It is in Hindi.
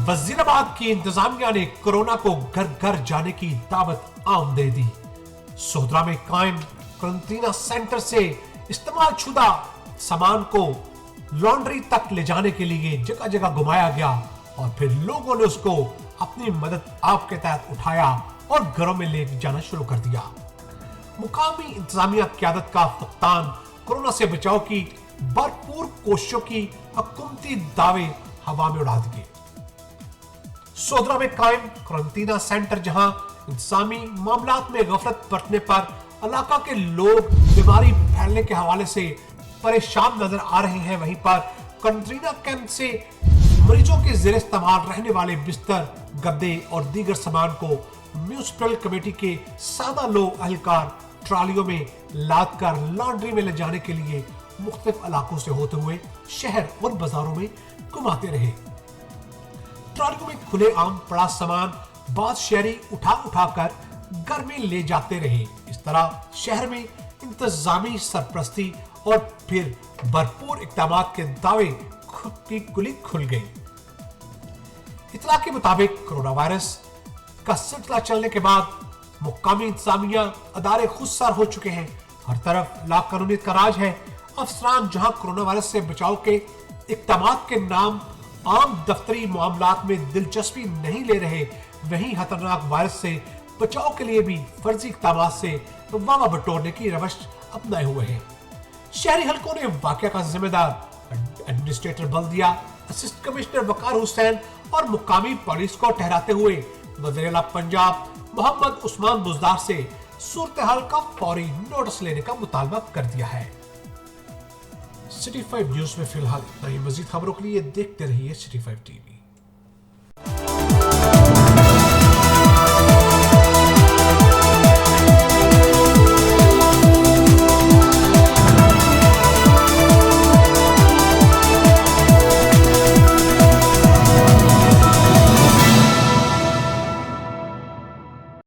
वजीराबाद की इंतजामिया ने कोरोना को घर घर जाने की दावत आम दे दी। सोहदरा में कायम क्वारंटीन सेंटर से इस्तेमाल शुदा सामान को लॉन्ड्री तक ले जाने के लिए जगह जगह घुमाया गया और फिर लोगों ने उसको अपनी मदद आपके तहत उठाया और घरों में ले जाना शुरू कर दिया। मुकामी इंतजामिया क़यादत का कप्तान कोरोना से बचाव की भरपूर कोशिशों की हुकूमती दावे हवा में उड़ा दिए। सोहदरा में कायम क्वारंटीन सेंटर जहां इंतजामी मामलात में गफलत बरतने पर इलाका के लोग बीमारी फैलने के हवाले से परेशान नजर आ रहे हैं, वहीं पर क्वारंटीन कैंप से मरीजों के जेर इस्तेमाल रहने वाले बिस्तर, गद्दे और दीगर सामान को म्यूनिसिपल कमेटी के सादा लोग अहलकार ट्रालियों में लाद कर लॉन्ड्री में ले जाने के लिए मुख्तलिफ इलाकों से होते हुए शहर और बाजारों में घुमाते रहे। ट्रालियों में खुले आम पड़ा सामान बाद शहरी उठा उठा कर घर में ले जाते रहे। इस तरह शहर में इंतजामी सरपरस्ती और फिर भरपूर इक़दाम के दावे की कुली खुल गई। इतला के मुताबिक कोरोना वायरस का सिलसिला चलने के बाद मुकामी इंतजामिया अदारे खुदसार हो चुके हैं। हर तरफ लाकानूनियत का राज है। अफसरान जहां कोरोना वायरस से बचाव के इक़दाम के नाम आम दफ्तरी मामलात में दिलचस्पी नहीं ले रहे, वहीं खतरनाक वायरस से बचाव के लिए भी फर्जी इक़दाम से वावा बटोरने की रवश अपनाए हुए हैं। शहरी हलकों ने वाकया का जिम्मेदार एडमिनिस्ट्रेटर बल्दिया, असिस्टेंट कमिश्नर वकार हुसैन और मुकामी पुलिस को ठहराते हुए वज़ीर-ए-आला पंजाब मोहम्मद उस्मान बुज़दार से सूरत हाल का फौरी नोटिस लेने का मुतालबा कर दिया है। सिटी 5 न्यूज में फिलहाल इतना ही। मजीद खबरों के लिए देखते रहिए सिटी 5 टीवी।